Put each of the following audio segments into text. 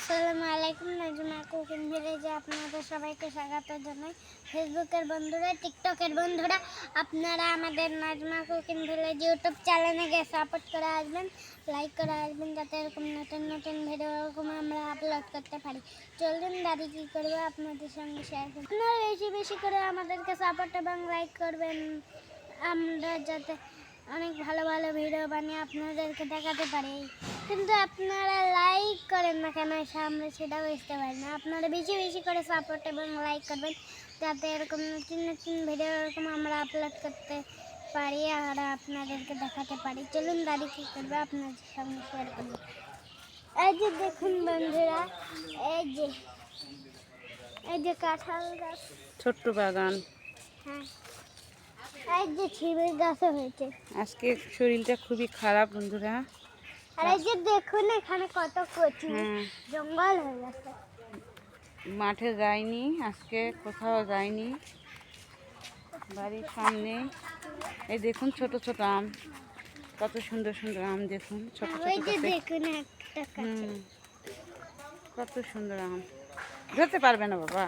আসসালামু আলাইকুম। নাজমা কুকিং ভিলেজে আপনাদের সবাইকে স্বাগত জানাই। ফেসবুকের বন্ধুরা, টিকটকের বন্ধুরা, আপনারা আমাদের নাজমা কুকিং ভিলেজ ইউটিউব চ্যানেলে গিয়ে সাপোর্ট করে আসবেন, লাইক করে আসবেন, যাতে এরকম নতুন নতুন ভিডিও এরকম আমরা আপলোড করতে পারি। চলুন দাদি কী করবো আপনাদের সঙ্গে শেয়ার করব। আপনারা বেশি বেশি করে আমাদেরকে সাপোর্ট এবং লাইক করবেন, আমরা যাতে অনেক ভালো ভালো ভিডিও বানিয়ে আপনাদেরকে দেখাতে পারি। কিন্তু আপনারা লাইক করেন না কেন আমরা সেটা বুঝতে পারি না। আপনারা বেশি বেশি করে সাপোর্ট এবং লাইক করবেন, যাতে এরকম নতুন নতুন ভিডিও এরকম আমরা আপলোড করতে পারি আর আপনাদেরকে দেখাতে পারি। চলুন দাদি কী করবে আপনাদের সঙ্গে শেয়ার করবো। এই যে দেখুন বন্ধুরা, এই যে কাঁঠাল গাছ, ছোট্ট বাগান। হ্যাঁ, এই যে ছিমের গাছও হয়েছে। আজকে শরীরটা খুবই খারাপ বন্ধুরা। আর এই যে দেখুন এখানে কত কচু জঙ্গল হয়ে গেছে। মাঠে যাইনি আজকে, কোথাও যাইনি, বাড়ির সামনে এই দেখুন ছোট ছোট আম, কত সুন্দর সুন্দর আম দেখুন, ছোট ছোট দেখুন একটা কত সুন্দর আম। ধরতে পারবে না বাবা,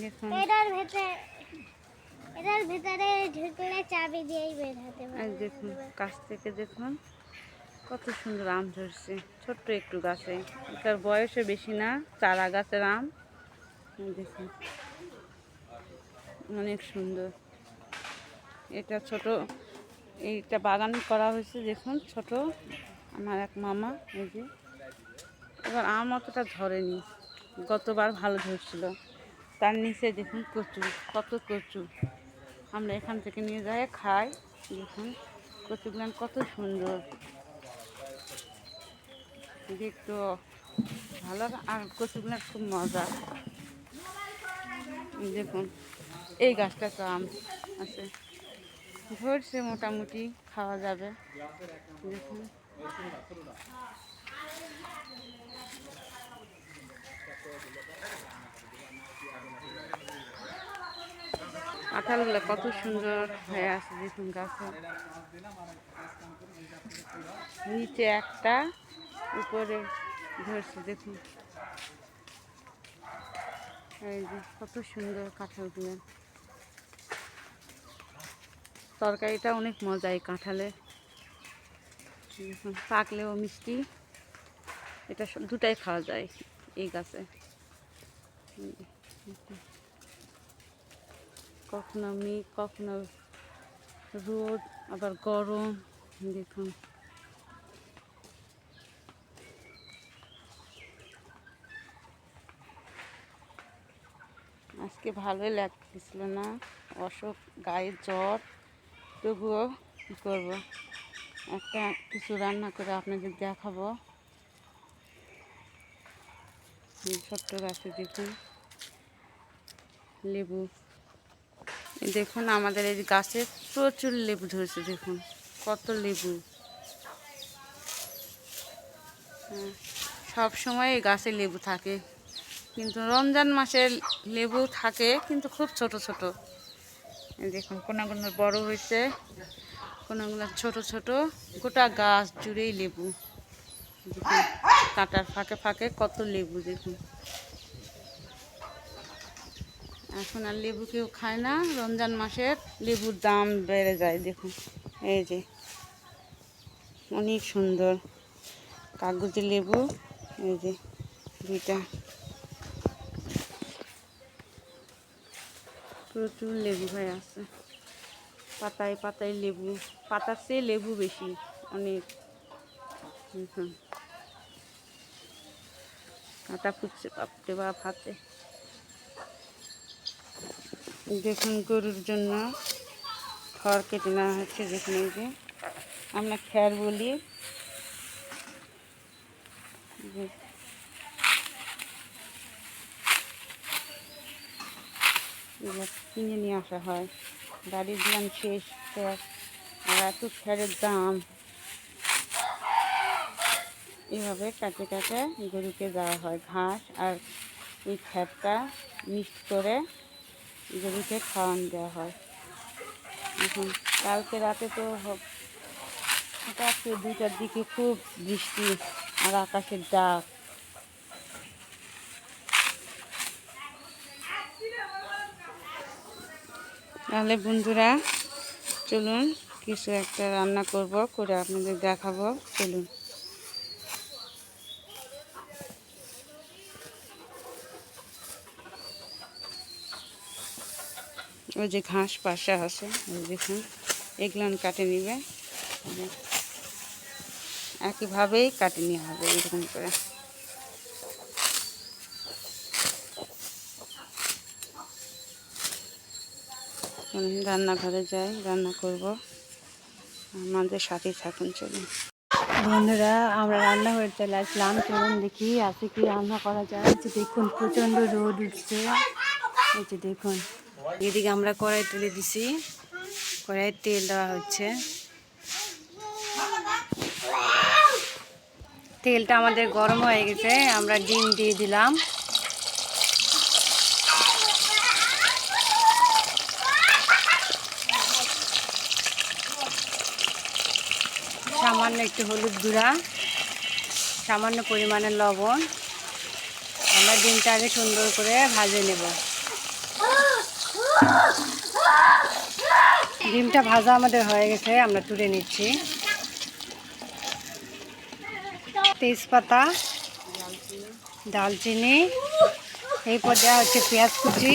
দেখুন এটার ভিতরে ঢুকলে চাবি দিয়েই বের হতে পারবে। দেখুন কাছ থেকে দেখুন কত সুন্দর আম ধরছে, ছোট্ট একটু গাছে, এটার বয়সও বেশি না, চারা গাছের আম। দেখুন অনেক সুন্দর। এটা ছোট, এইটা বাগান করা হয়েছে দেখুন, ছোট আমার এক মামা। এই যে এবার আম অতটা ধরেনি, গতবার ভালো ধরছিল। তার নিচে দেখুন কচু, কত কচু, আমরা এখান থেকে নিয়ে যাই খাই। দেখুন কচুগুলো কত সুন্দর, দেখতে ভালো, আর কচুগুলো খুব মজা। দেখুন এই গাছটা তো আম আছে, ধরছে, মোটামুটি খাওয়া যাবে। দেখুন কাঁঠালগুলো কত সুন্দর হয়ে আছে, দেখুন গাছে নিচে একটা, উপরে ধরছে, দেখুন এই যে কত সুন্দর কাঁঠালগুলো। তরকারিটা অনেক মজা এই কাঁঠালের, পাকলেও মিষ্টি, এটা দুটাই খাওয়া যায় এই গাছে। কখনো মেঘ, কখনো রোদ, আবার গরম। দেখুন আজকে ভালোই লাগতেছিল না, অসুখ, গায়ে জ্বর, তবুও কী করবো, একটা কিছু রান্না করে আপনাদের দেখাবো। ছোট্ট গাছে দেখুন লেবু, দেখুন আমাদের এই গাছে প্রচুর লেবু ধরেছে, দেখুন কত লেবু। সব সময় এই গাছে লেবু থাকে, কিন্তু রমজান মাসে লেবু থাকে, কিন্তু খুব ছোট ছোট। দেখুন কোনগুলো বড় হয়েছে, কোনগুলো ছোট ছোট, গোটা গাছ জুড়েই লেবু। দেখুন কাঁটার ফাঁকে ফাঁকে কত লেবু। দেখুন এখন আর লেবু কেউ খায় না, রমজান মাসের লেবুর দাম বেড়ে যায়। দেখুন এই যে অনেক সুন্দর কাগজি লেবু, এই যে দুইটা, প্রচুর লেবু হয়ে আছে, পাতায় পাতায় লেবু, পাতার চেয়ে লেবু বেশি অনেক। দেখুন কাঁটা ফুটছে, বাপরে বাপ হাতে। দেখুন গরুর জন্য খড় কেটে নেওয়া হচ্ছে, দেখুন এই যে আমরা খ্যার বলি, কিনে নিয়ে আসা হয়, গাড়ির দাম শেষ, খ্যার, আর এত খ্যারের দাম। এইভাবে কাটে কাটে গরুকে দেওয়া হয় ঘাস, আর এই খ্যারটা মিক্সড করে গরুকে খাওয়ান দেওয়া হয়। এখন কালকে রাতে তো হঠাৎ 2টার দিকে খুব বৃষ্টি আর আকাশের ডাক, তাহলে বন্ধুরা চলুন কিছু একটা রান্না করব, করে আপনাদের দেখাবো। চলুন। ওই যে ঘাস পাশে আছে, ওই দেখুন, এগুলো কাটে নিবে, একইভাবেই কাটে নেওয়া হবে এরকম করে। রান্নাঘরে যাই, রান্না করব, আমাদের সাথেই থাকুন। চলুন বন্ধুরা, আমরা রান্নাঘরে চলে আসলাম। চলুন দেখি আজকে কি রান্না করা যায়। এই যে দেখুন, প্রচণ্ড রোদ উঠছে। এই যে দেখুন, এদিকে আমরা কড়াই তুলে দিছি, কড়াইয়ের তেল দেওয়া হচ্ছে। তেলটা আমাদের গরম হয়ে গেছে, আমরা ডিম দিয়ে দিলাম। সামান্য একটু হলুদ গুঁড়া, সামান্য পরিমাণে লবণ। আমরা ডিমটা আগে সুন্দর করে ভাজে নেব। ডিমটা ভাজা আমাদের হয়ে গেছে, আমরা তুলে নিচ্ছি। তেজপাতা, দালচিনি, এরপর দেওয়া হচ্ছে পেঁয়াজ কুচি।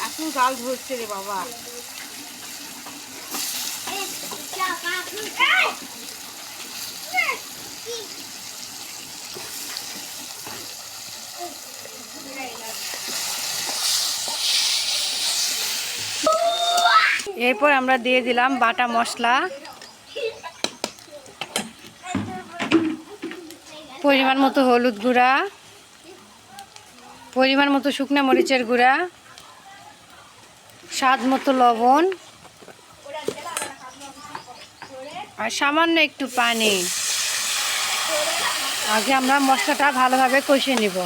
এখন জাল ধরছে রে বাবা। এরপর আমরা দিয়ে দিলাম বাটা মশলা, পরিমাণ মতো হলুদ গুঁড়া, পরিমাণ মতো শুকনো মরিচের গুঁড়া, স্বাদ মতো লবণ আর সামান্য একটু পানি। আগে আমরা মশলাটা ভালোভাবে কষিয়ে নিব।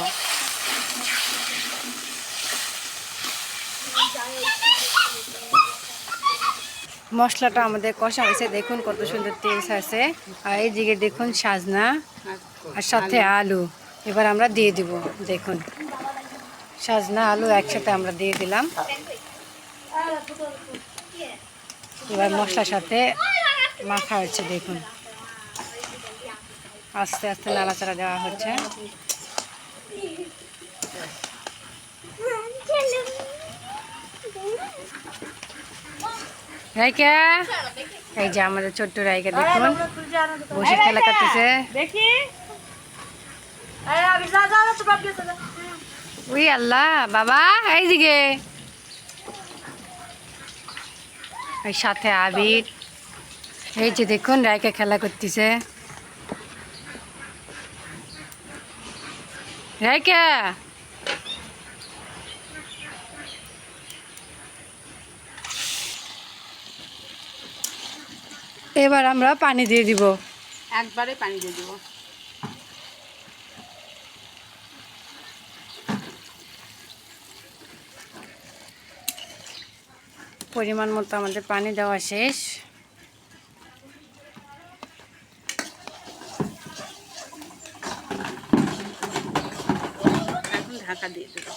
মশলাটা আমাদের কষা হয়েছে, দেখুন কত সুন্দর তেল আছে। আর এইদিকে দেখুন সাজনা আর সাথে আলু। এবার আমরা দিয়ে দিব, দেখুন সাজনা আলু একসাথে আমরা দিয়ে দিলাম। এবার মশলার সাথে মাখা হচ্ছে, দেখুন আস্তে আস্তে নাড়াচাড়া দেওয়া হচ্ছে। রাইকা, এই যে আমাদের ছোট্ট রাইকা দেখুন বসে খেলা করতেছে। উই আল্লাহ বাবা, এইদিকে এই সাথে আবির। এই যে দেখুন রাইকা খেলা করতেছে। রাইকা, এবার আমরা পানি দিয়ে দিব। একবারে পানি দিয়ে দেবো। পরিমাণ মতো আমাদের পানি দেওয়া শেষ। এখন ঢাকা দিয়ে দেবো।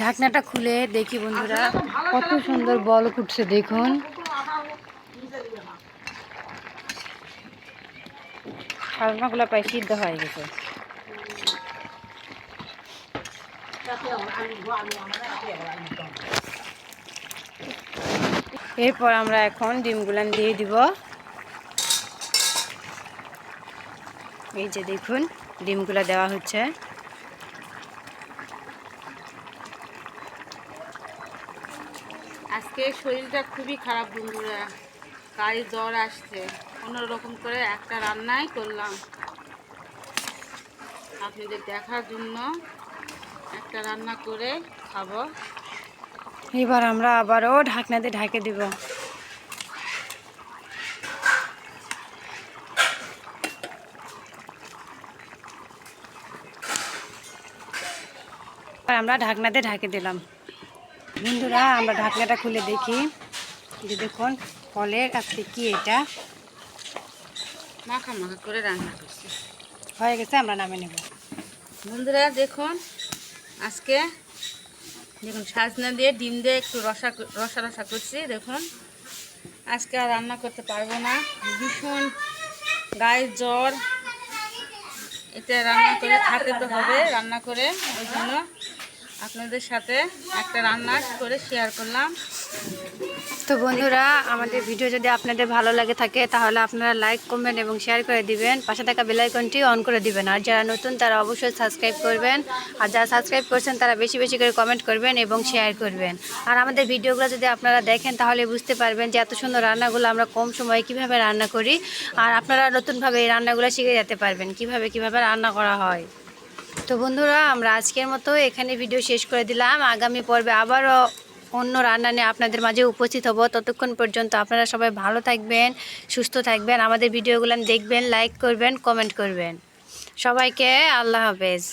ঢাকনাটা খুলে দেখি বন্ধুরা, কত সুন্দর বলক উঠছে দেখুন। সাজনাগুলো প্রায় সিদ্ধ হয়ে গেছে। এরপর আমরা এখন ডিমগুলান দিয়ে দিব। এই যে দেখুন ডিমগুলা দেওয়া হচ্ছে। আজকে শরীরটা খুবই খারাপ বন্ধুরা, গায়ে জ্বর আসছে। কোনোরকম করে একটা রান্নাই করলাম আপনাদের দেখার জন্য, একটা রান্না করে খাবো। এবার আমরা আবারও ঢাকনা দিয়ে ঢেকে দিব। আমরা ঢাকনা দিয়ে ঢেকে দিলাম। বন্ধুরা, আমরা ঢাকনাটা খুলে দেখি যে দেখুন কলের আজকে কি এটা মাখা মাখা করে রান্না করছি, হয়ে গেছে। আমরা নামে নেব। বন্ধুরা দেখুন আজকে দেখুন সাজনা দিয়ে ডিম দিয়ে একটু রসা রসা করছি। দেখুন আজকে আর রান্না করতে পারবো না, ভীষণ গায়ের জ্বর। এটা রান্না করে খেতে তো হবে, রান্না করে ওই জন্য আপনাদের সাথে একটা রান্না করে শেয়ার করলাম। তো বন্ধুরা, আমাদের ভিডিও যদি আপনাদের ভালো লাগে থাকে তাহলে আপনারা লাইক, কমেন্ট এবং শেয়ার করে দিবেন। পাশে থাকা বেল আইকনটি অন করে দিবেন। আর যারা নতুন তারা অবশ্যই সাবস্ক্রাইব করবেন। আর যারা সাবস্ক্রাইব করছেন তারা বেশি বেশি করে কমেন্ট করবেন এবং শেয়ার করবেন। আর আমাদের ভিডিওগুলো যদি আপনারা দেখেন তাহলে বুঝতে পারবেন যে এত সুন্দর রান্নাগুলো আমরা কম সময়ে কিভাবে রান্না করি। আর আপনারা নতুনভাবে এই রান্নাগুলো শিখে যেতে পারবেন কিভাবে রান্না করা হয়। তো বন্ধুরা, আমরা আজকের মতো এখানে ভিডিও শেষ করে দিলাম। আগামী পর্বে আবারও অন্য রান্না নিয়ে আপনাদের মাঝে উপস্থিত হব। ততক্ষণ পর্যন্ত আপনারা সবাই ভালো থাকবেন, সুস্থ থাকবেন। আমাদের ভিডিওগুলো দেখবেন, লাইক করবেন, কমেন্ট করবেন। সবাইকে আল্লাহ হাফেজ।